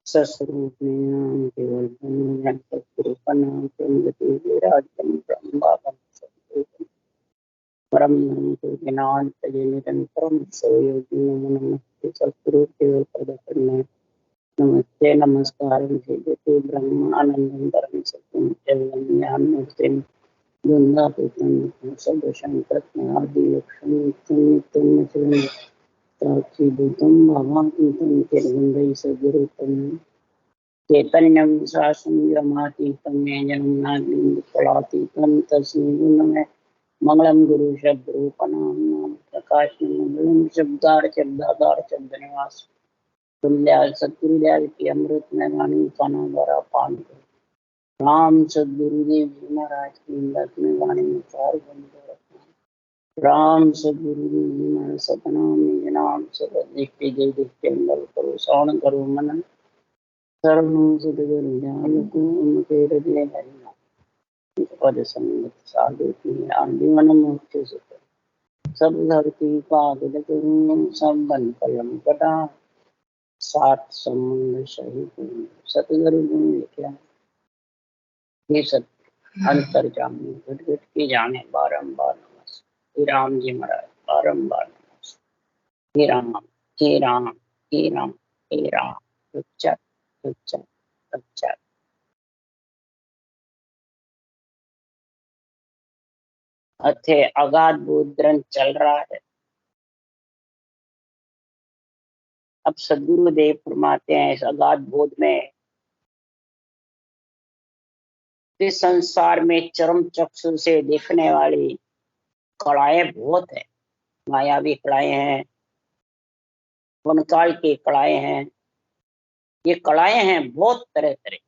सस्वरूप नाम केवल सत्स्वरूप नाम राज्यम परम ज्ञान तजे निरंतरम सोयोगी नमो नमस्ते सत्स्वरूप केवल प्रदर्शन नमस्ते नमस्कार जयते ब्रह्मानंदं परम सत्यम केवलम ज्ञान मूर्ति दुर्गापूतं सदशंकर आदि लक्ष्मी नित्यं नित्यं साक्षी भूतं भावातीतं तिरुवंदई सद्गुरुतं चैतन्यं शासनं यमातीतं ज्ञानं नागं कलातीतं तस्मै नमः मंगलम गुरु शब्द रूपनाम नाम प्रकाश मंगलम शब्दार शब्दाधार शब्द निवास तुल्याल सतगुरुदयाल की अमृत में वाणी पाना द्वारा पान करो। राम सदगुरुदेव जी महाराज की अमृत में वाणी में चार बंद राम सदगुरुदेव जी महाराज सतनाम निज नाम सब देखते जय देखते अंदर करो श्रवण करो मनन सर्व सदगुरु ज्ञान को उनके हृदय हरिनाम पद संगत साधु की आजीवन मुक्ति सुख सब धरती कागज करूं सब बन कलम कटा सात समुद्र सहित सतगुरु गुण लिखा ये सत्य अंतर जाने घट घट के जाने बारंबार नमस्ते राम जी महाराज बारंबार नमस्ते हे राम हे राम हे राम हे राम उच्चर उच्चर उच्चर अथे अगाध बोध ग्रंथ चल रहा है। अब सदगुरुदेव फरमाते हैं इस अगाध बोध में इस संसार में चरम चक्षु से देखने वाली कलाएं बहुत है। मायावी कलाएं हैं, वनकाल की कलाएं हैं, ये कलाएं हैं बहुत तरह तरह,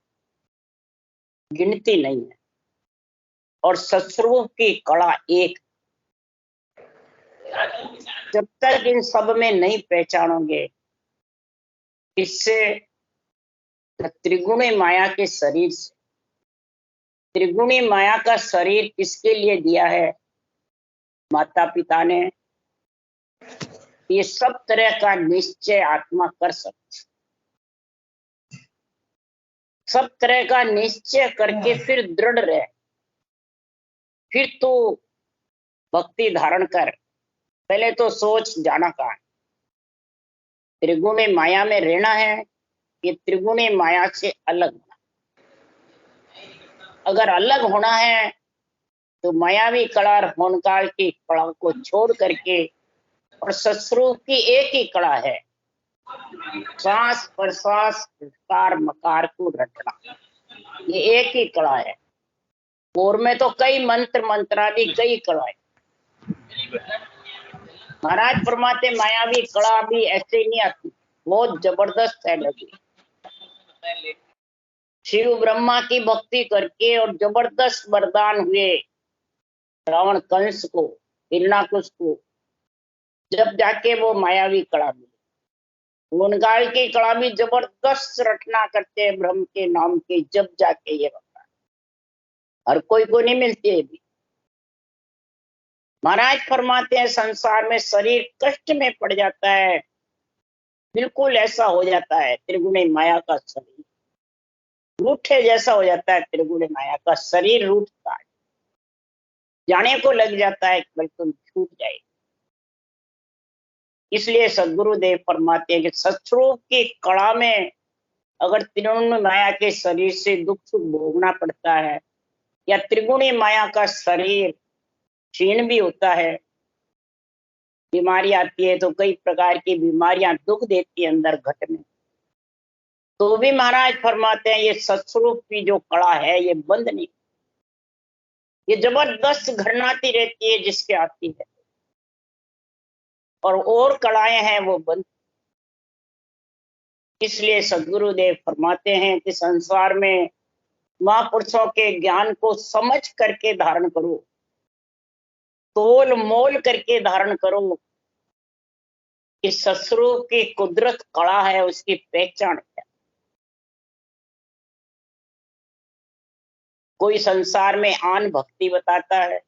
गिनती नहीं है। और सत्स्वरूप की कला एक, जब तक इन सब में नहीं पहचानोगे इससे त्रिगुणी माया के शरीर से, त्रिगुणी माया का शरीर किसके लिए दिया है? माता पिता ने। ये सब तरह का निश्चय आत्मा कर सकती, सब तरह का निश्चय करके फिर दृढ़ रहे, फिर तो भक्ति धारण कर। पहले तो सोच जाना कहा त्रिगुणी माया में रहना है, ये त्रिगुणी माया से अलग होना। अगर अलग होना है तो मायावी कला और होनकाल की कला को छोड़ करके, और सत्स्वरूप की एक ही कला है, श्वास प्रश्वास कार मकार को रटना, ये एक ही कला है। और में तो कई मंत्र मंत्रादि कई कलाएं। महाराज फरमाते मायावी कला भी ऐसे नहीं आती, बहुत जबरदस्त है लगी। शिव ब्रह्मा की भक्ति करके और जबरदस्त वरदान हुए रावण कंस को, हिरणाकुश को, जब जाके वो मायावी कला मिली। वनकाल की कला भी जबरदस्त रचना करते हैं ब्रह्म के नाम के, जब जाके ये होता है। हर कोई को नहीं मिलती है भी। महाराज फरमाते हैं संसार में शरीर कष्ट में पड़ जाता है, बिल्कुल ऐसा हो जाता है त्रिगुणी माया का शरीर, रूठे जैसा हो जाता है। त्रिगुणी माया का शरीर रूठता है, जाने को लग जाता है बिल्कुल छूट जाए। इसलिए सदगुरुदेव फरमाते हैं कि सत्स्वरूप की कला में अगर त्रिगुणी माया के शरीर से दुख सुख भोगना पड़ता है, या त्रिगुणी माया का शरीर क्षीण भी होता है, बीमारी आती है तो कई प्रकार की बीमारियां दुख देती है अंदर घट में, तो भी महाराज फरमाते हैं ये सत्स्वरूप की जो कला है ये बंद नहीं, ये जबरदस्त घरनाती रहती है जिसके आती है, और कलाएं हैं वो बंद। इसलिए सदगुरुदेव फरमाते हैं कि संसार में महापुरुषों के ज्ञान को समझ करके धारण करो, तोल मोल करके धारण करो कि सत्स्वरूप की कुदरत कला है, उसकी पहचान है। कोई संसार में आन भक्ति बताता है,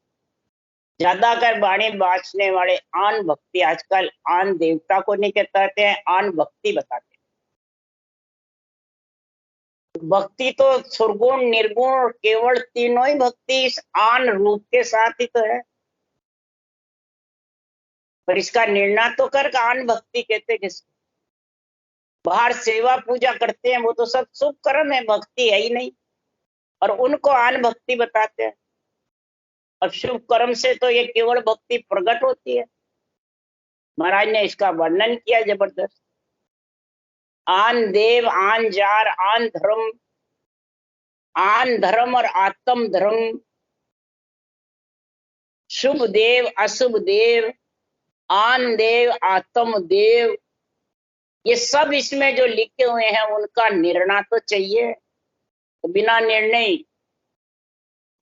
ज्यादातर बाणी बांचने वाले आन भक्ति आजकल आन देवता को नहीं कहते हैं, आन भक्ति बताते हैं। भक्ति तो सुरगुण निर्गुण केवल तीनों ही भक्ति इस आन रूप के साथ ही तो है। पर इसका निर्णय तो कर आन भक्ति कहते किसको। बाहर सेवा पूजा करते हैं वो तो सब शुभ कर्म है, भक्ति है ही नहीं, और उनको आन भक्ति बताते हैं। और शुभ कर्म से तो ये केवल भक्ति प्रकट होती है। महाराज ने इसका वर्णन किया जबरदस्त। आन देव आन जार आन धर्म और आत्म धर्म, शुभ देव अशुभ देव, आन देव आत्म देव, ये सब इसमें जो लिखे हुए हैं उनका निर्णय तो चाहिए। तो बिना निर्णय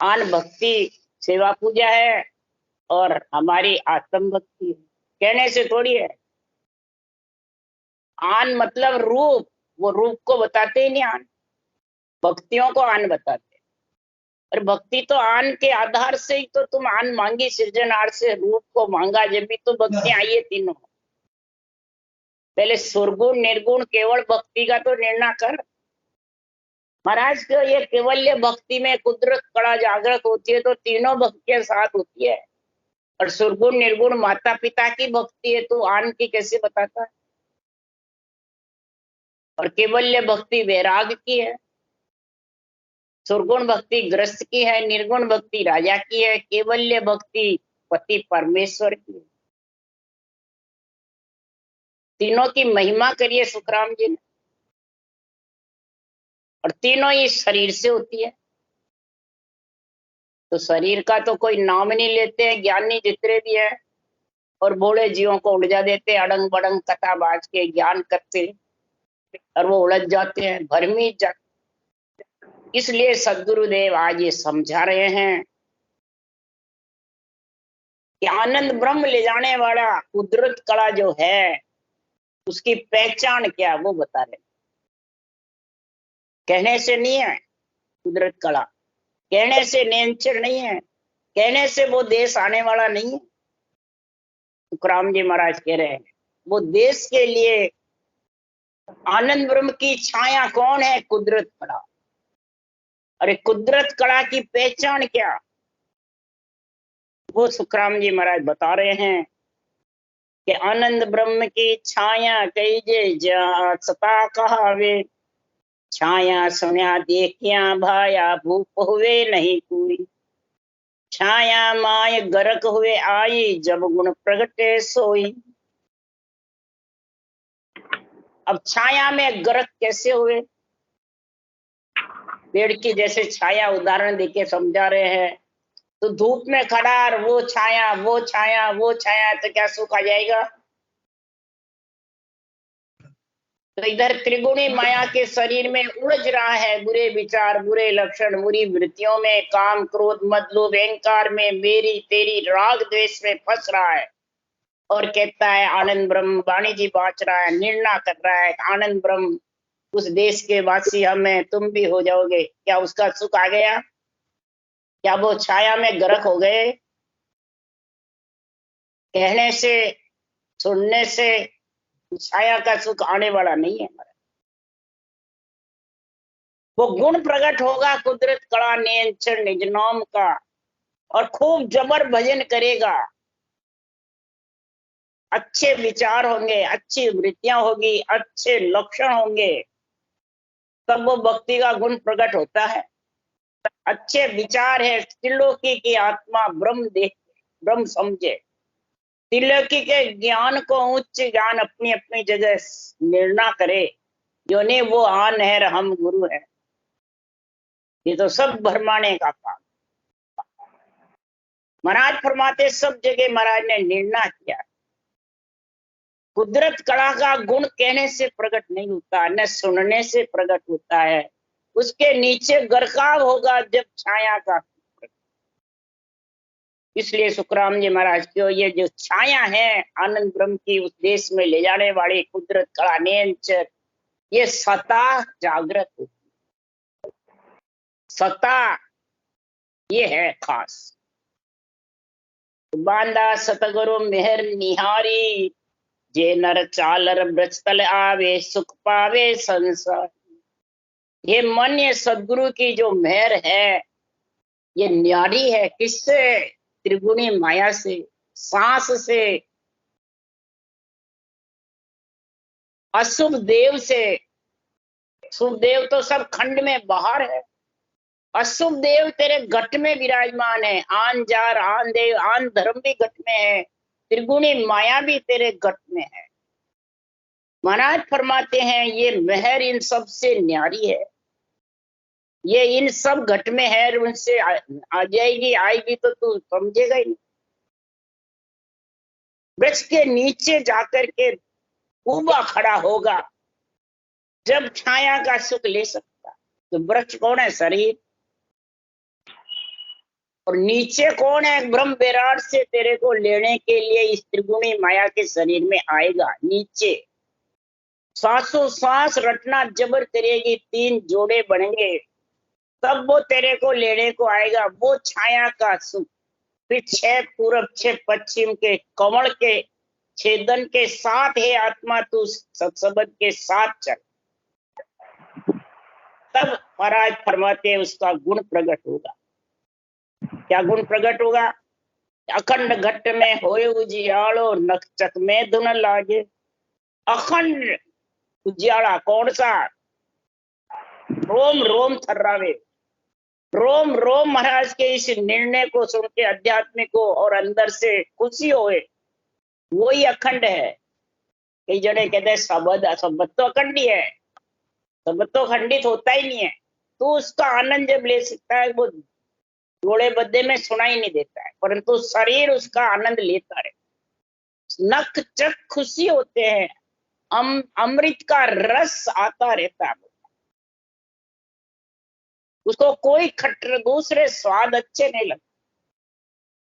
आन भक्ति सेवा पूजा है और हमारी आत्म भक्ति कहने से थोड़ी है। आन मतलब रूप, वो रूप को बताते ही नहीं, आन भक्तियों को आन बताते। और भक्ति तो आन के आधार से ही तो तुम आन मांगी, सृजनहार से रूप को मांगा, जब भी तो भक्ति आई है तीनों। पहले सुरगुण निर्गुण केवल भक्ति का तो निर्णय कर। महाराज को ये केवल्य भक्ति में कुदरत कड़ा जागृत होती है तो तीनों भक्तियां साथ होती है। और सुरगुण निर्गुण माता पिता की भक्ति है तो आन की कैसे बताता है। और केवल्य भक्ति वैराग की है, सुरगुण भक्ति ग्रस्त की है, निर्गुण भक्ति राजा की है, केवल्य भक्ति पति परमेश्वर की है। तीनों की महिमा करिए सुखराम जी ने। और तीनों ही शरीर से होती है। तो शरीर का तो कोई नाम नहीं लेते हैं ज्ञानी जितने भी है, और भोले जीवों को उलझा देते, अड़ंग बड़ंग कथा बाज के ज्ञान करते और वो उलझ जाते हैं, भरमी जाते। इसलिए सदगुरुदेव आज ये समझा रहे हैं कि आनंद ब्रह्म ले जाने वाला कुदरत कला जो है उसकी पहचान क्या वो बता रहे। कहने से नहीं है कुदरत कला, कहने से नेचर नहीं है, कहने से वो देश आने वाला नहीं है। तुकाराम जी महाराज कह रहे हैं वो देश के लिए आनंद ब्रह्म की छाया कौन है, कुदरत कला। अरे कुदरत कला की पहचान क्या, वो सुखराम जी महाराज बता रहे हैं कि आनंद ब्रह्म की छाया कहीजे सता कहावे, छाया सुनिया देखिया भाया भूप हुए नहीं कोई, छाया माय गरक हुए आई जब गुण प्रगटे सोई। अब छाया में गरक कैसे हुए, पेड़ की जैसे छाया उदाहरण देके समझा रहे हैं। तो धूप में खड़ा और वो छाया वो छाया वो छाया तो क्या सूख आ जाएगा। तो इधर त्रिगुणी माया के शरीर में उलझ रहा है, बुरे विचार बुरे लक्षण बुरी वृत्तियों में, काम क्रोध मद लोभ अहंकार में, मेरी तेरी राग द्वेष में फंस रहा है। और कहता है आनंद ब्रह्म, वाणी जी बाँच रहा है, निर्णय कर रहा है आनंद ब्रह्म उस देश के वासी हम हैं, तुम भी हो जाओगे। क्या उसका सुख आ गया, क्या वो छाया में गर्क हो गए। कहने से सुनने से छाया का सुख आने वाला नहीं है। वो गुण प्रकट होगा कुदरत कला नियंत्रण निज नाम का, और खूब जबर भजन करेगा, अच्छे विचार होंगे, अच्छी वृत्तियां होगी, अच्छे लक्षण होंगे, तब वो भक्ति का गुण प्रकट होता है। अच्छे विचार है, त्रिलोकी की आत्मा ब्रह्म देख ब्रह्म समझे, त्रिलोकी के ज्ञान को उच्च ज्ञान अपनी अपनी जगह निर्णय करे, जो नहीं वो आन है हम गुरु है। ये तो सब भरमाने का काम। महाराज फरमाते सब जगह महाराज ने निर्णय किया। कुदरत कला का गुण कहने से प्रकट नहीं होता, न सुनने से प्रकट होता है, उसके नीचे गरकाव होगा जब छाया का। इसलिए सुखराम जी महाराज क्यों ये जो छाया है आनंद ब्रह्म की उस देश में ले जाने वाली कुदरत कला नेचर, ये सता जागृत होती, सता ये है खास। बांदा सतगुरु मेहर निहारी, जे नर चालर ब्रजतल आवे सुख पावे संसार। ये मन, ये सदगुरु की जो मेहर है, ये न्यारी है। किससे? त्रिगुणी माया से, सांस से, अशुभ देव से। शुभ देव तो सब खंड में बाहर है, अशुभ देव तेरे घट में विराजमान है। आन जार, आन देव, आन धर्म भी घट में है, त्रिगुणी माया भी तेरे घट में है। महाराज फरमाते हैं ये मेहर इन सब से न्यारी है, ये इन सब घट में है, उनसे आ जाएगी, आएगी तो तू समझेगा ही नहीं। वृक्ष के नीचे जाकर के उबा खड़ा होगा जब छाया का सुख ले सकता। तो वृक्ष कौन है? शरीर। और नीचे कौन है? ब्रह्म विराट से तेरे को लेने के लिए इस त्रिगुणी माया के शरीर में आएगा। नीचे सांसों सांस रटना जबर करेगी, 3 जोड़े बनेंगे, तब वो तेरे को लेने को आएगा। वो छाया का सुख। फिर 6 पूरब 6 पश्चिम के कमल के छेदन के साथ है आत्मा, तू सत्संग के साथ चल। तब महाराज फरमाते हैं उसका गुण प्रकट होगा। क्या गुण प्रकट होगा? अखंड घट में होए उजियालो, नक्षक में धुन लागे। अखंड उजियाला कौन सा? रोम रोम थर्रावे। रोम रोम महाराज के इस निर्णय को सुन के आध्यात्मिक को और अंदर से खुशी होए, वही अखंड है। कई जने कहते हैं सबद तो अखंड ही है, सबद तो खंडित होता ही नहीं है। तो उसका आनंद जब ले सकता है, वो जोड़े बद्दे में सुनाई नहीं देता है, परंतु शरीर उसका आनंद लेता है। नक चक खुशी होते हैं, अमृत का रस आता रहता है। उसको कोई खट्टर दूसरे स्वाद अच्छे नहीं लगते।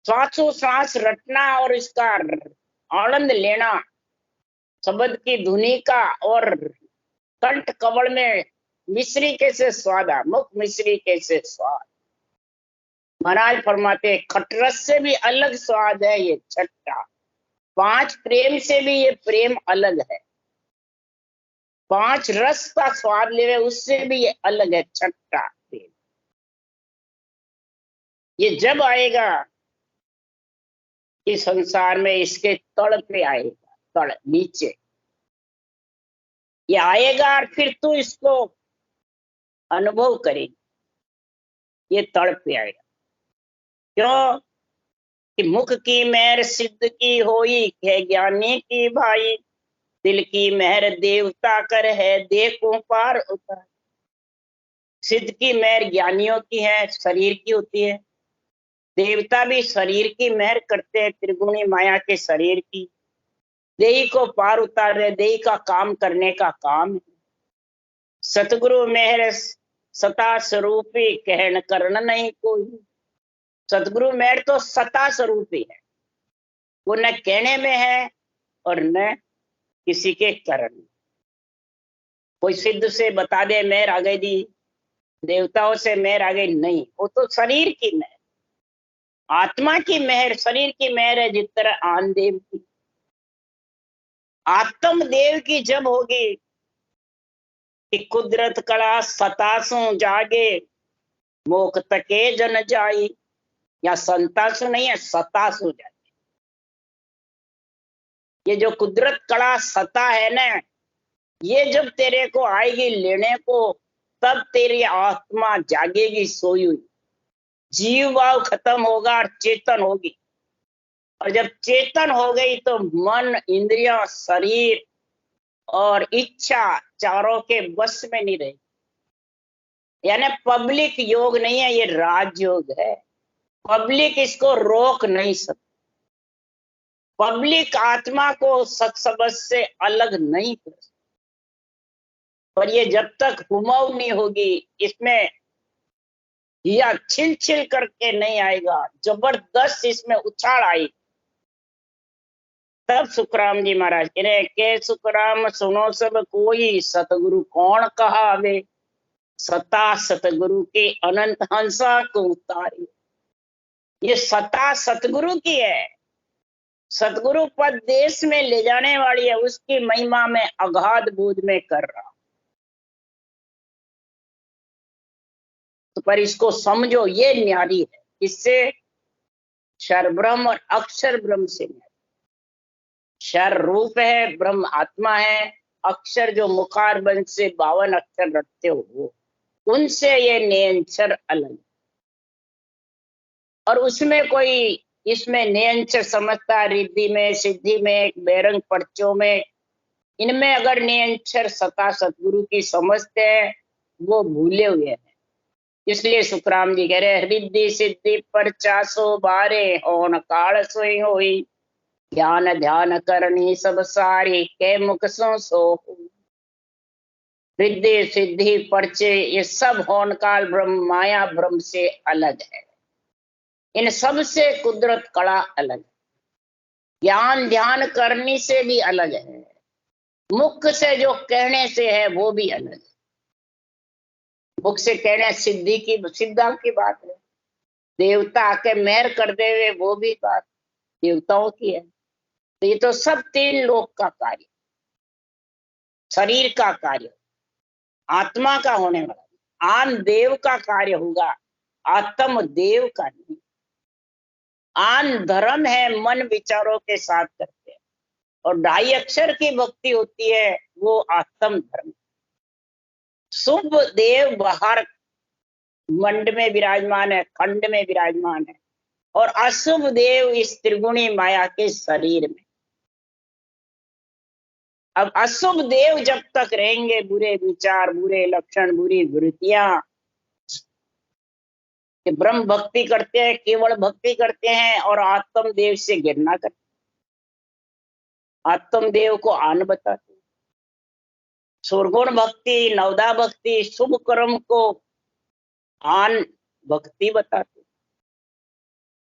श्वासों सांस रटना और इसका आनंद लेना, शब्द की धुनी का, और कंठ कवल में मिश्री कैसे स्वाद आ, मुख मिश्री कैसे स्वाद। महाराज फरमाते खटरस से भी अलग स्वाद है ये छट्टा, 5 प्रेम से भी ये प्रेम अलग है। 5 रस का स्वाद ले रहे उससे भी ये अलग है छट्टा प्रेम। ये जब आएगा इस संसार में, इसके तड़ पे आएगा, तड़ नीचे ये आएगा, और फिर तू इसको अनुभव करेगी। ये तड़ पे आएगा। क्यों? कि मुख की मेहर सिद्ध की होई है ज्ञानी की भाई, दिल की मेहर देवता कर है देखो पार उतार। सिद्ध की मेहर ज्ञानियों की है, शरीर की होती है। देवता भी शरीर की मेहर करते हैं, त्रिगुणी माया के शरीर की। देही को पार उतार रहे, देही का काम करने का काम है। सतगुरु मेहर सता स्वरूपी, कहन करण नहीं कोई। सतगुरु मेहर तो सता स्वरूपी है, वो न कहने में है और न किसी के कारण। कोई सिद्ध से बता दे मेहर आ गई दी, देवताओं से मेहर आ गई, नहीं। वो तो शरीर की मेहर, आत्मा की मेहर, शरीर की मेहर है। जिस तरह आन देव की, आत्म देव की जब होगी कि कुदरत कला सतासु जागे, मोक तके जन जाई। या संतासु नहीं है, सतासु जागे। ये जो कुदरत कला सता है ना, ये जब तेरे को आएगी लेने को, तब तेरी आत्मा जागेगी सोई हुई। जीव भाव खत्म होगा और चेतन होगी। और जब चेतन हो गई तो मन, इंद्रिया, शरीर और इच्छा चारों के बस में नहीं रहेगी। यानी पब्लिक योग नहीं है, ये राजयोग है। पब्लिक इसको रोक नहीं सकती। पब्लिक आत्मा को सत्संग से अलग नहीं कर सकती। पर ये जब तक हुमाऊ नहीं होगी, इसमें या छिल छिल करके नहीं आएगा, जबरदस्त इसमें उछाल आई, तब सुखराम जी महाराज कह रहे के सुखराम सुनो सब कोई, सतगुरु कौन कहावे। सता सतगुरु के अनंत हंसा को उतारे। ये सता सतगुरु की है, सतगुरु पद देश में ले जाने वाली है। उसकी महिमा में अगाध बोध में कर रहा। तो पर इसको समझो, ये न्यारी है। किससे? क्षर ब्रह्म और अक्षर ब्रह्म से न्यारी। क्षर रूप है, ब्रह्म आत्मा है, अक्षर जो मुखार बंध से 52 अक्षर रखते हो वो, उनसे ये नियंचर अलग। और उसमें कोई इसमें नियंचर समझता है रिद्धि में, सिद्धि में, बेरंग पर्चों में, इनमें अगर नियंचर सता सतगुरु की समझते हैं वो भूले हुए हैं। इसलिए सुखराम जी कह रहे हैं, रिद्धि सिद्धि परचा सो बारे, होन काल सोई होई, ज्ञान ध्यान करनी सब सारी, के मुख सो। रिद्धि सिद्धि पर्चे ये सब होन काल ब्रह्म माया ब्रह्म से अलग है। इन सब से कुदरत कला अलग है। ज्ञान ध्यान करने से भी अलग है। मुख से जो कहने से है वो भी अलग है। मुख से कहने सिद्धि की, सिद्धा की बात है। देवता आके मेहर कर दे वे, वो भी बात देवताओं की है। तो ये तो सब 3 लोक का कार्य, शरीर का कार्य, आत्मा का होने वाला। आन देव का कार्य होगा, आत्म देव का नहीं। आन धर्म है, मन विचारों के साथ करते हैं, और 2.5 अक्षर की भक्ति होती है, वो आत्म धर्म। शुभ देव बाहर मंड में विराजमान है, खंड में विराजमान है, और अशुभ देव इस त्रिगुणी माया के शरीर में। अब अशुभ देव जब तक रहेंगे, बुरे विचार, बुरे लक्षण, बुरी वृत्तियां, कि ब्रह्म भक्ति करते हैं, केवल भक्ति करते हैं और आत्म देव से घृणा करते हैं, आत्म देव को आन बताते हैं। सुरगुण भक्ति, नवदा भक्ति, शुभ कर्म को आन भक्ति बताते हैं,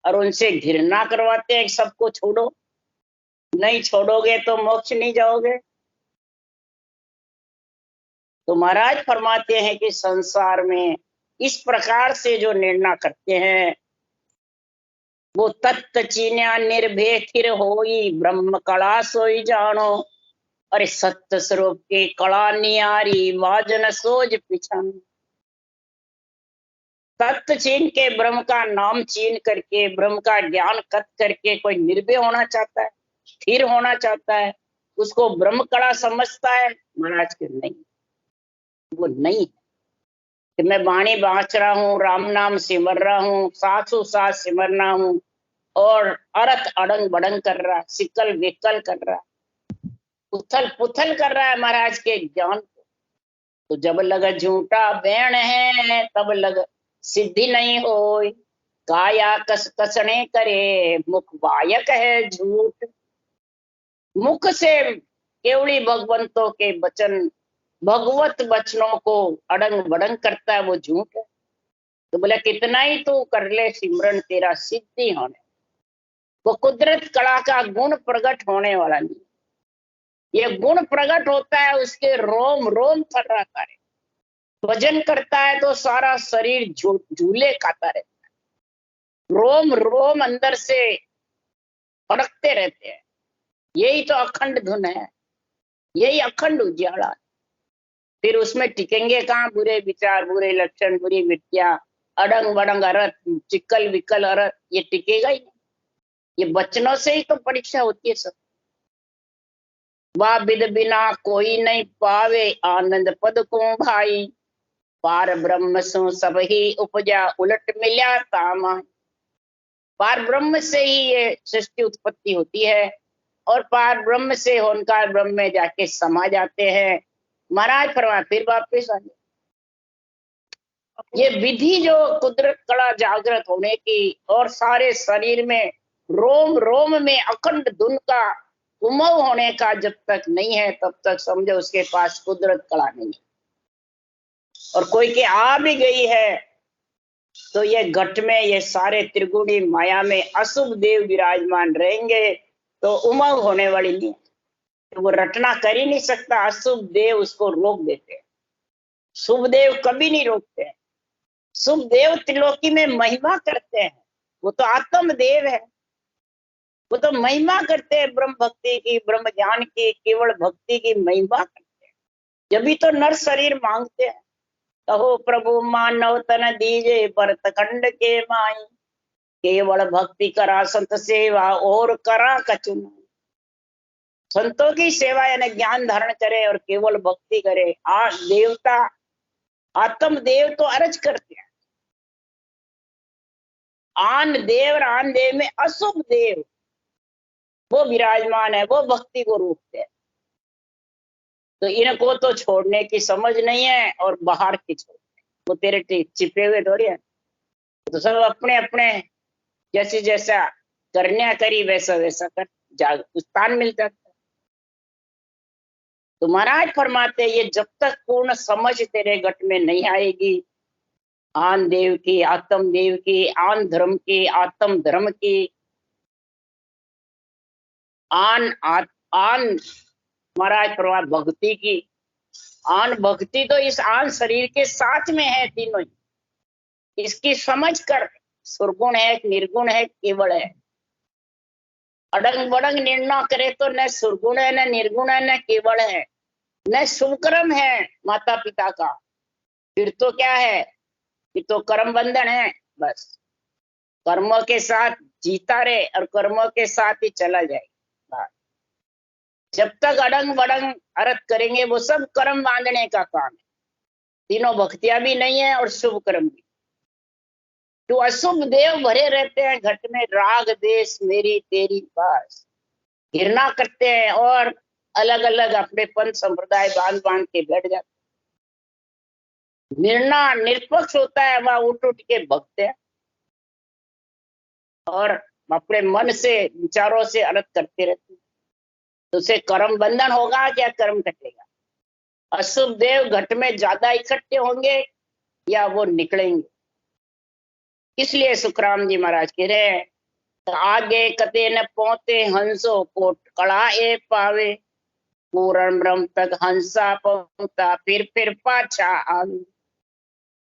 और उनसे घृणा करवाते हैं, सबको छोड़ो, नहीं छोड़ोगे तो मोक्ष नहीं जाओगे। तो महाराज फरमाते हैं कि संसार में इस प्रकार से जो निर्णय करते हैं, वो तत्त चीन्या निर्भय थिर होई, ब्रह्म कला सोई जानो। अरे सत्य स्वरूप की कला नियारी, वाजन सोज पिछन। तत्व चीन के, ब्रह्म का नाम चीन करके, ब्रह्म का ज्ञान कत करके कोई निर्भय होना चाहता है, स्थिर होना चाहता है, उसको ब्रह्म कला समझता है? महाराज के नहीं, वो नहीं है। कि मैं वाणी बाँच रहा हूँ, राम नाम सिमर रहा हूँ, सासु सास सिमरना हूँ, और अरथ अड़ंग बड़ंग कर रहा, सिकल विकल कर रहा, उथल पुथल कर रहा है महाराज के ज्ञान को। तो जब लग झूठा बैण है, तब लग सिद्धि नहीं हो। काया कस कसने करे, मुख वायक है झूठ। मुख से केवड़ी भगवंतों के वचन, भगवत वचनों को अड़ंग बड़ंग करता है, वो झूठ है। तो बोले कितना ही तू कर ले सिमरन, तेरा सिद्धि होने, वो कुदरत कला का गुण प्रकट होने वाला नहीं। ये गुण प्रकट होता है, उसके रोम रोम थर्राता है, भजन करता है तो सारा शरीर झूले खाता रहता है, रोम रोम अंदर से फड़कते रहते हैं। यही तो अखंड धुन है, यही अखंड उजियाला। फिर उसमें टिकेंगे कहाँ बुरे विचार, बुरे लक्षण, बुरी वृत्तियां, अड़ंग बड़ंग अरथ, चिकल विकल अरथ, ये टिकेगा ही नहीं। ये वचनों से ही तो परीक्षा होती है सब। वाह विद बिना कोई नहीं पावे, आनंद पद को भाई, पार ब्रह्म सो सब ही उपजा, उलट मिल्या तामा। पार ब्रह्म से ही ये सृष्टि उत्पत्ति होती है, और पार ब्रह्म से होनकार ब्रह्म में जाके समा जाते हैं। महाराज फरमा फिर वापिस आ जाए। ये विधि जो कुदरत कला जागृत होने की, और सारे शरीर में रोम रोम में अखंड धुन का उमव होने का जब तक नहीं है, तब तक समझो उसके पास कुदरत कला नहीं है। और कोई के आ भी गई है तो ये घट में, ये सारे त्रिगुणी माया में अशुभ देव विराजमान रहेंगे, तो उमव होने वाली नहीं, तो वो रटना कर ही नहीं सकता। अशुभ देव उसको रोक देते हैं, शुभ देव कभी नहीं रोकते हैं। शुभ देव त्रिलोकी में महिमा करते हैं, वो तो आत्म देव है, वो तो महिमा करते हैं ब्रह्म भक्ति की, ब्रह्म ज्ञान की, केवल भक्ति की महिमा करते हैं। जब भी तो नर शरीर मांगते हैं, कहो प्रभु मानव तन दीजे भरत खंड के माई, केवल भक्ति करा संत सेवा और करा कछु नहीं। संतों की सेवा यानी ज्ञान धारण करे और केवल भक्ति करे। आज देवता आत्म देव तो अर्ज करते हैं, आन देव और आन देव में अशुभ देव वो विराजमान है, वो भक्ति को रोकते हैं। तो इनको तो छोड़ने की समझ नहीं है और बाहर की छोड़ने, वो तेरे छिपे हुए थोड़ी है। तो सब अपने अपने जैसे जैसा करने करी वैसा वैसा कर जाग स्थान मिल जाता है। तो महाराज फरमाते ये जब तक पूर्ण समझ तेरे घट में नहीं आएगी, आन देव की, आत्म देव की, आन धर्म की, आत्म धर्म की, आन महाराज फरमा भक्ति की। आन भक्ति तो इस आन शरीर के साथ में है तीनों ही। इसकी समझ कर सुरगुण है, निर्गुण है, केवल है। अडंग बडंग निर्णय करे तो न सुरगुण है, न निर्गुण है, न केवल है, न शुभ कर्म है माता पिता का। फिर तो क्या है, फिर तो कर्म बंधन है। बस कर्मों के साथ जीता रहे और कर्मों के साथ ही चला जाए। जब तक अडंग बडंग अर्थ करेंगे वो सब कर्म बांधने का काम है। तीनों भक्तियां भी नहीं है और शुभ कर्म भी। तो अशुभ देव भरे रहते हैं घट में, राग देश मेरी तेरी पास, घृणा करते हैं और अलग अलग अपने पंथ संप्रदाय बांध बांध के बैठ जाते हैं। निर्णय निष्पक्ष होता है, वह उठ उठ के भगते हैं और अपने मन से विचारों से अलग करते रहते हैं। तो उसे कर्म बंधन होगा क्या कर्म कटेगा। अशुभ देव घट में ज्यादा इकट्ठे होंगे या वो निकलेंगे। इसलिए सुखराम जी महाराज कह रहे हैं, तो आगे कते न पहुंचे हंसो कोट कड़ा ए पावे, पूर्ण ब्रह्म तक हंसा पहुंचा फिर पाछा आवे।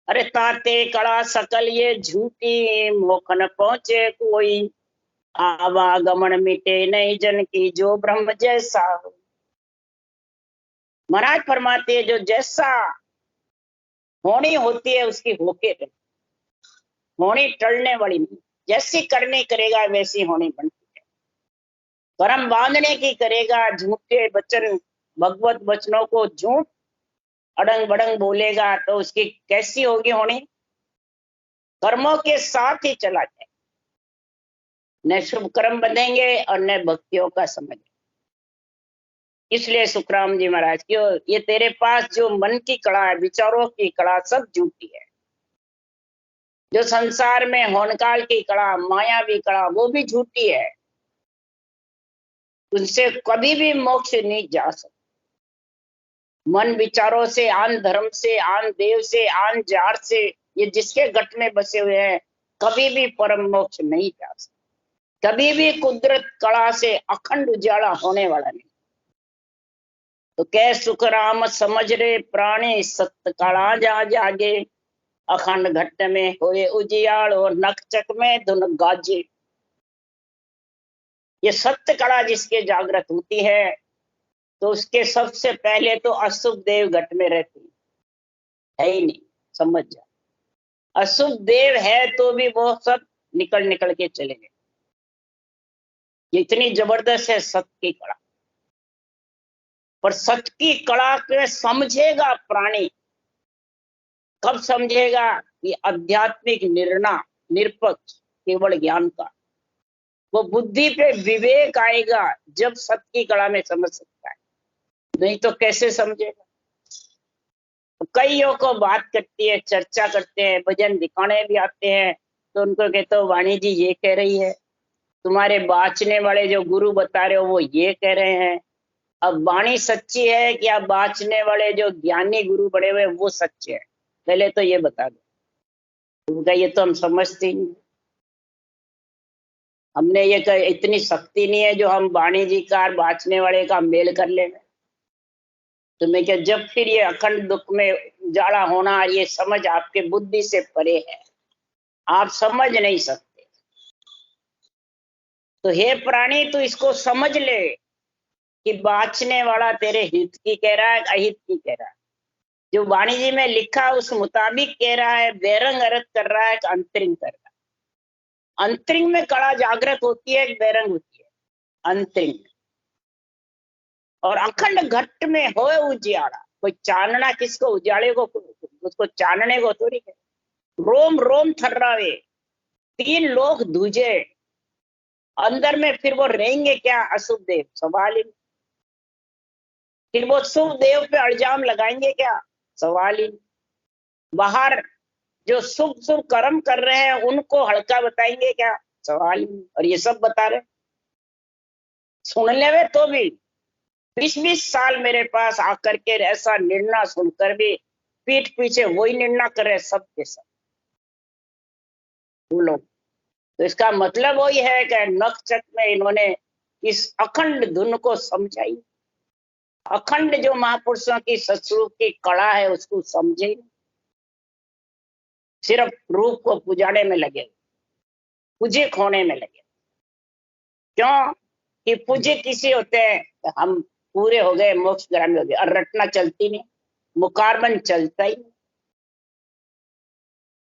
अरे ताते कड़ा सकल ये झूठी, मोखन पहुंचे कोई, आवागमन मिटे नहीं जन की जो ब्रह्म जैसा हो। महाराज फरमाते हैं जो जैसा होनी होती है उसकी होके रहती, होनी टलने वाली नहीं। जैसी करनी करेगा वैसी होनी बनती है। कर्म बांधने की करेगा, झूठे वचन भगवत वचनों को झूठ अड़ंग बड़ंग बोलेगा तो उसकी कैसी होगी होनी। कर्मों के साथ ही चला जाए, न शुभ कर्म बंधेंगे और न भक्तियों का समझ। इसलिए सुखराम जी महाराज क्यों ये तेरे पास जो मन की कड़ा है, विचारों की कड़ा सब झूठी है। जो संसार में होनकाल की कड़ा, मायावी कड़ा, वो भी झूठी है। उनसे कभी भी मोक्ष नहीं जा सकता। मन विचारों से, आन धर्म से, आन देव से, आन जार से, ये जिसके गट में बसे हुए हैं कभी भी परम मोक्ष नहीं जा सकता। कभी भी कुदरत कड़ा से अखंड उजाला होने वाला नहीं। तो कै सुख राम समझ रे प्राणी, सत्य कड़ा जा जागे, अखंड घट में होए उजियालो, नखचक में धुन गाजे। ये सत्य कड़ा जिसके जागृत होती है तो उसके सबसे पहले तो अशुभ देव घट में रहती है ही नहीं, समझ जा। अशुभ देव है तो भी वो सब निकल निकल के चले गए। ये इतनी जबरदस्त है सत्य की कड़ा। पर सत्य की कड़ा के समझेगा प्राणी कब समझेगा, ये आध्यात्मिक निर्णय निरपक्ष केवल ज्ञान का, वो बुद्धि पे विवेक आएगा जब सत्य की कड़ा में समझ सकता है, नहीं तो कैसे समझेगा। कईयों को बात करती है, चर्चा करते हैं, भजन दिखाने भी आते हैं तो उनको कहते हो वाणी जी ये कह रही है, तुम्हारे बाचने वाले जो गुरु बता रहे हो वो ये कह रहे हैं। अब वाणी सच्ची है कि आप बाचने वाले जो ज्ञानी गुरु बड़े हुए वो सच्चे हैं, पहले तो ये बता दो। उनका ये तो हम समझते ही, हमने ये इतनी शक्ति नहीं है जो हम वाणी जी का बाचने वाले का मेल कर ले। तो मैं क्या जब फिर ये अखंड दुख में उजाला होना, ये समझ आपके बुद्धि से परे है, आप समझ नहीं सकते। तो हे प्राणी तू इसको समझ ले कि बाचने वाला तेरे हित की कह रहा है, अहित की कह रहा है। जो वाणी जी में लिखा उस मुताबिक कह रहा है, बैरंग अर्थ कर रहा है, अंतरिंग कर रहा है। अंतरिंग में कला जागृत होती है, बैरंग होती है अंतरिंग। और अखंड घट में होए उजियाड़ा, कोई चानना किसको उजाड़े को, उसको चानने को थोड़ी है। रोम रोम थर्रावे, 3 लोग दूजे, अंदर में फिर वो रहेंगे क्या? अशुभ देव, सवाल ही। फिर वो शुभ देव पे इल्जाम लगाएंगे क्या? सवाल ही। बाहर जो शुभ शुभ कर्म कर रहे हैं उनको हल्का बताएंगे क्या? सवाल ही। और ये सब बता रहे, सुनने में तो भी 20-20 साल मेरे पास आकर के ऐसा निर्णय सुनकर भी पीठ पीछे वही निर्णय कर रहे सब के सब वो लोग। तो इसका मतलब वही है कि नखचक में इन्होंने इस अखंड धुन को समझाई। अखंड जो महापुरुषों की सत्स्वरूप की कला है उसको समझे, सिर्फ रूप को पुजाने में लगे, पूजे खोने में लगे। क्यों कि पूजे किसी होते हैं, हम पूरे हो गए, मोक्षगामी हो गए, और रटना चलती नहीं, मुकारबन चलता ही नहीं,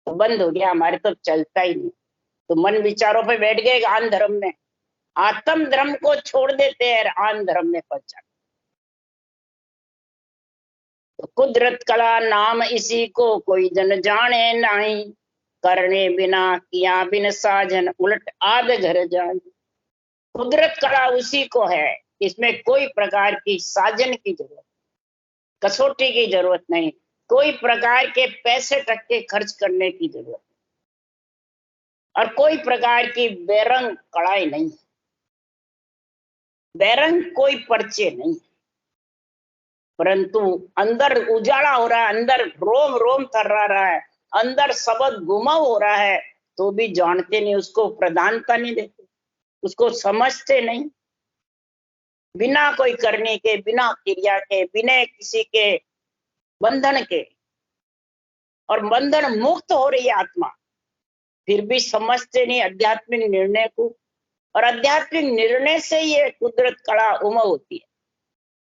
तो बंद हो गया हमारे, तो चलता ही नहीं। तो मन विचारों पे बैठ गए आन धर्म में, आत्म धर्म को छोड़ देते हैं, आन धर्म में पहुंच जाते। तो कुदरत कला नाम इसी को कोई जन जाने नहीं, करने बिना किया बिन साजन उलट आध घर जाए। कुदरत कला उसी को है, इसमें कोई प्रकार की साजन की जरूरत, कसौटी की जरूरत नहीं, कोई प्रकार के पैसे टक्के खर्च करने की जरूरत, और कोई प्रकार की बेरंग कड़ाई नहीं, बेरंग कोई पर्चे नहीं, परंतु अंदर उजाला हो रहा है, अंदर रोम रोम थर्रा रहा है, अंदर शब्द गुमाव हो रहा है, तो भी जानते नहीं, उसको प्रधानता नहीं देते, उसको समझते नहीं। बिना कोई करने के, बिना क्रिया के, बिना किसी के बंधन के, और बंधन मुक्त हो रही है आत्मा, फिर भी समझते नहीं आध्यात्मिक निर्णय को। और आध्यात्मिक निर्णय से ये कुदरत कला उमव होती है,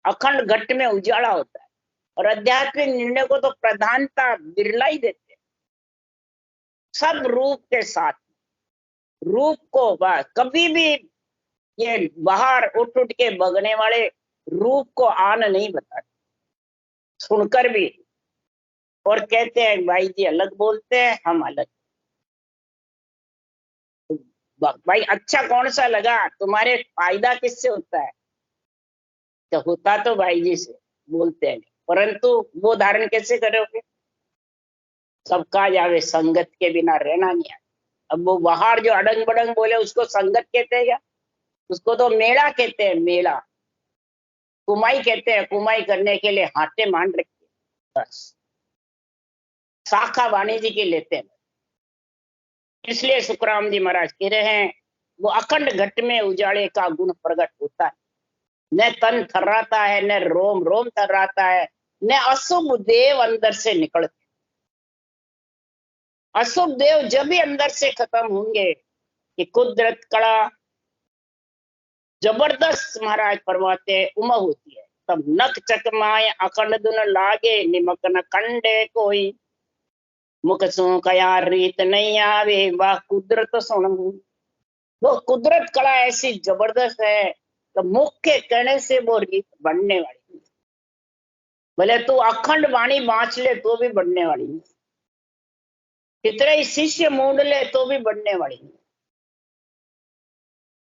अखंड घट में उजाला होता है। और आध्यात्मिक निर्णय को तो प्रधानता बिरला ही देते हैं, सब रूप के साथ। रूप को कभी भी ये बाहर उठ उठ के भगने वाले रूप को आन नहीं बताते, सुनकर भी, और कहते हैं भाई जी अलग बोलते हैं, हम अलग। भाई अच्छा कौन सा लगा? तुम्हारे फायदा किससे होता है? तो होता तो भाई जी से, बोलते हैं, परंतु वो धारण कैसे करोगे? सबका जावे संगत के बिना रहना नहीं आता। अब वो बाहर जो अड़ंग बड़ंग बोले उसको संगत कहते हैं क्या? उसको तो मेला कहते हैं, मेला। कुमाई कहते हैं, कुमाई करने के लिए हाथे मान रखते हैं, बस शाखा वाणी जी की लेते हैं। इसलिए सुखराम जी महाराज कह रहे हैं, वो अखंड घट में उजाले का गुण प्रकट होता है, न तन थर्राता है, न रोम रोम थर्राता है, न अशुभ देव अंदर से निकलते। अशुभ देव जब भी अंदर से खत्म होंगे कि कुदरत कला जबरदस्त महाराज फरमाते हैं उमव होती है, तब नक चकमाए अखंड दुन लागे, निमक न कंडे कोई, मुख सो कया रीत नहीं आवे, वाह कुदरत सुन। वो कुदरत कला ऐसी जबरदस्त है, तो मुख के कहने से वो रीत बनने वाली, भले तू अखंड वाणी बांच ले तो भी बनने वाली नहीं, कितने ही शिष्य मूंड ले तो भी बनने वाली नहीं।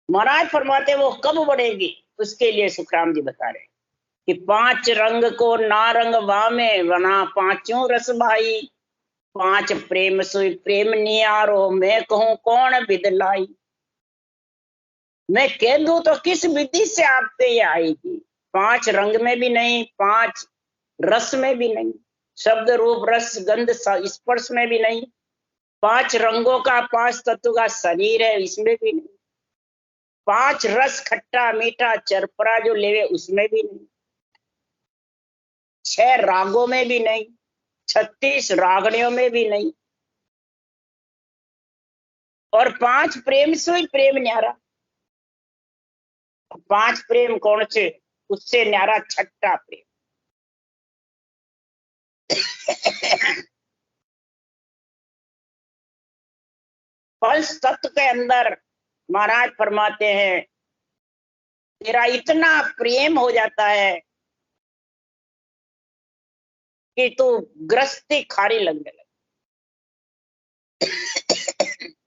महाराज फरमाते वो कब बढ़ेगी, उसके लिए सुखराम जी बता रहे कि 5 रंग को नारंग वामे, वना 5 रस भाई, 5 प्रेम सुई प्रेम नियारो, मैं कहूं कौन विद लाई। मैं कह दूं तो किस विधि से आप पे ये आएगी? 5 रंग में भी नहीं, 5 रस में भी नहीं, शब्द रूप रस गंध स्पर्श में भी नहीं, 5 रंगों का 5 तत्व का शरीर है इसमें भी नहीं, 5 रस खट्टा मीठा चरपरा जो लेवे उसमें भी नहीं, 6 रागों में भी नहीं, 36 रागणियों में भी नहीं, और 5 प्रेम से ही प्रेम न्यारा। 5 प्रेम कौन से? उससे न्यारा छठा प्रेम, पंच तत्व के अंदर महाराज फरमाते हैं तेरा इतना प्रेम हो जाता है कि तू गृहस्थी खारी लगने लगे,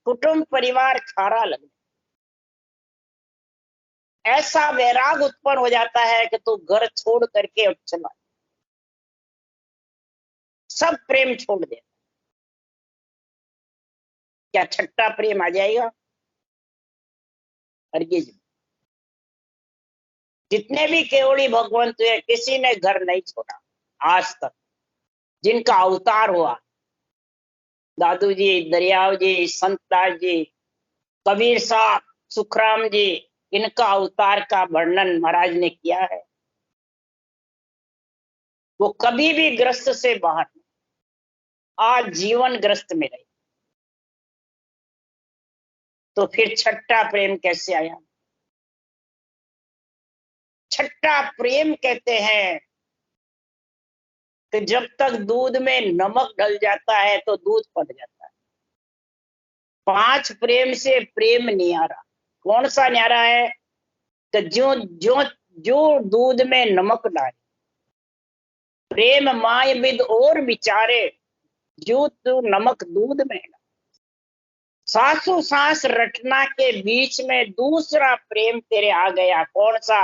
कुटुंब परिवार खारा लगने, ऐसा वैराग उत्पन्न हो जाता है कि तू घर छोड़ करके उठ चला, सब प्रेम छोड़ दे। क्या छठा प्रेम आ जाएगा? और ये जितने भी केवड़ी भगवंत हुए किसी ने घर नहीं छोड़ा आज तक, जिनका अवतार हुआ, दादू जी, दरियाव जी, संतदास जी, कबीर साहब, सुखराम जी, इनका अवतार का वर्णन महाराज ने किया है। वो कभी भी ग्रस्त से बाहर नहीं, आज जीवन ग्रस्त में रहे। तो फिर छठा प्रेम कैसे आया? छठा प्रेम कहते हैं कि जब तक दूध में नमक डल जाता है तो दूध फट जाता है। पांच प्रेम से प्रेम नहीं आ रहा। कौन सा न्यारा है? कि जो जो जो दूध में नमक डाले, प्रेम माय विद और विचारे, जो तू नमक दूध में डाले। सासू सांस रटना के बीच में दूसरा प्रेम तेरे आ गया। कौन सा?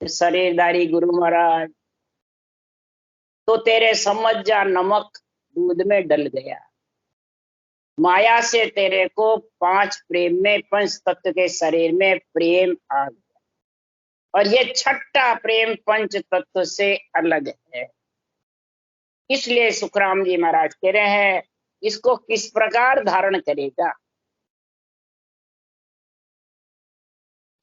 शरीरदारी गुरु महाराज। तो तेरे समझ जा नमक दूध में डल गया। माया से तेरे को पांच प्रेम में, पंच तत्व के शरीर में प्रेम आ गया। और ये छठा प्रेम पंच तत्व से अलग है। इसलिए सुखराम जी महाराज कह रहे हैं इसको किस प्रकार धारण करेगा।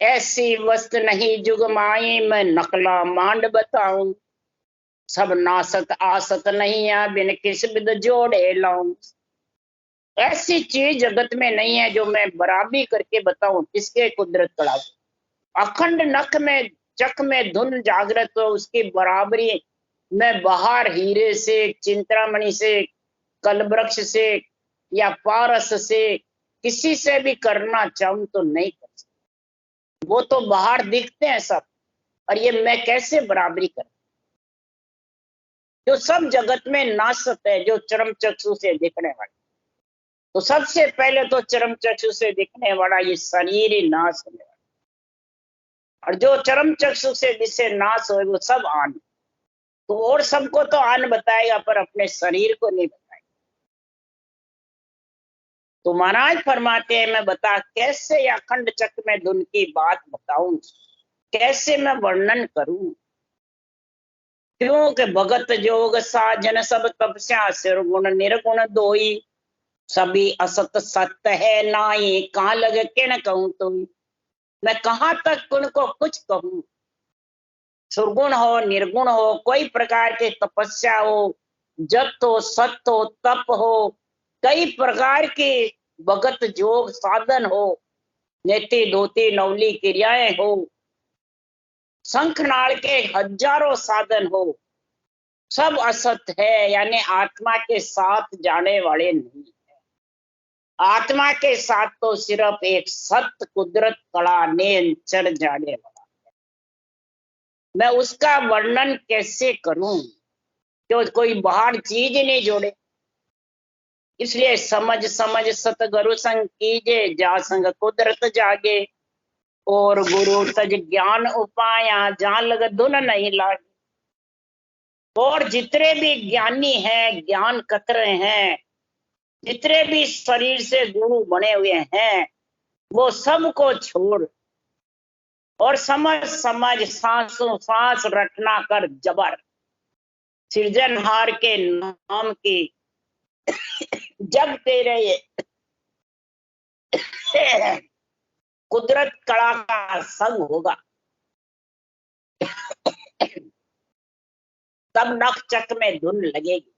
ऐसी वस्तु नहीं जुग माई, मैं नकला मांड बताऊं। सब नासत आसत नहीं है, बिन किस बिद जोड़े लाऊं। ऐसी चीज जगत में नहीं है जो मैं बराबरी करके बताऊं किसके कुदरत कड़ा। अखंड नख में चक में धुन जागृत हो, उसकी बराबरी मैं बाहर हीरे से, चिंतामणि से, कलवृक्ष से या पारस से किसी से भी करना चाहूं तो नहीं कर सकता। वो तो बाहर दिखते हैं सब, और ये मैं कैसे बराबरी कर? जो सब जगत में नासत है, जो चरम चक्षु से दिखने वाला, तो सबसे पहले तो चरम चक्षु से दिखने वाला ये शरीर ही नाश होने वाला। और जो चरम चक्षु से जिससे नाश हो वो सब आन, तो और सबको तो आन बताएगा पर अपने शरीर को नहीं बताएगा। तो महाराज फरमाते हैं मैं बता कैसे अखंड चक्र में धुन की बात बताऊं, कैसे मैं वर्णन करूं। क्योंकि भगत जोग साजन सब तपस्या, सिर गुण निर्गुण दोई। सभी असत सत्य है नाई, कहाँ लगे किन कहूं तो। मैं कहाँ तक उनको कुछ कहूं। सुरगुण हो निर्गुण हो, कोई प्रकार की तपस्या हो, जप हो, सत्य हो, तप हो, कई प्रकार के भगत जोग साधन हो, नेति धोती नवली क्रियाएं हो, शंखनाल के हजारों साधन हो, सब असत है, यानी आत्मा के साथ जाने वाले नहीं। आत्मा के साथ तो सिर्फ एक सत्य कुदरत कड़ा ने चढ़ जाने वाला। मैं उसका वर्णन कैसे करूं? क्यों कोई बाहर चीज नहीं जोड़े। इसलिए समझ समझ सतगुरु संग कीजे, जा संग कुदरत जागे। और गुरु तज ज्ञान उपाया, जहां लग धुन नहीं लागे। और जितने भी ज्ञानी हैं, ज्ञान कतरे हैं, जितने भी शरीर से गुरु बने हुए हैं, वो सबको छोड़ और समझ समझ सांसों सांस रटना कर जबर सृजनहार के नाम की जब तेरे कुदरत कड़ा का संग होगा, तब नख चक में धुन लगेगी।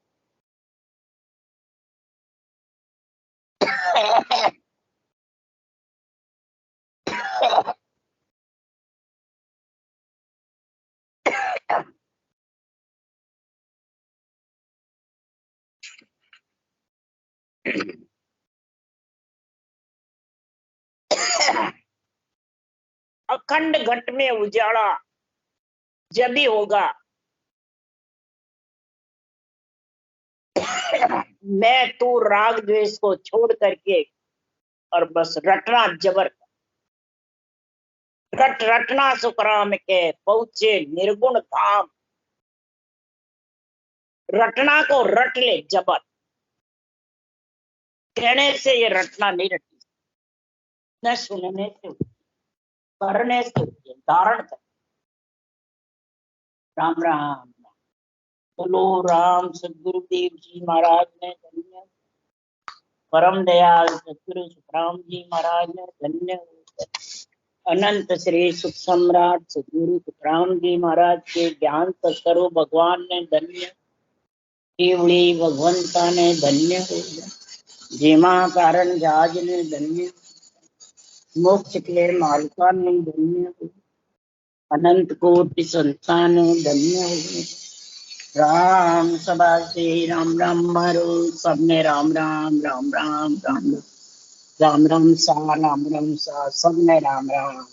अखंड घट में उजाला जब भी होगा मैं तू राग द्वेष को छोड़ करके और बस रटना जबर रट रटना सुखराम के पहुंचे निर्गुण धाम। रटना को रट ले जबर, कहने से ये रटना नहीं रटी, न सुनने से, करने से, धारण कर। राम राम। बोलो राम सदगुरुदेव जी महाराज ने धन्य, परम दयाल सदगुरु सुखराम जी महाराज ने धन्य, अनंत श्री सुख सम्राट सदगुरु सुखराम जी महाराज के ज्ञान सत्सरो भगवान ने धन्य, केवड़ी भगवंता ने धन्य हो, जेमा कारण जहाज ने धन्य, मोक्ष के मालिका ने धन्य हो, अनंत कोटि संतान धन्य हो। राम सभा से राम राम मारो, सबने राम राम राम राम राम राम राम राम सा, राम राम सा, सबने राम राम।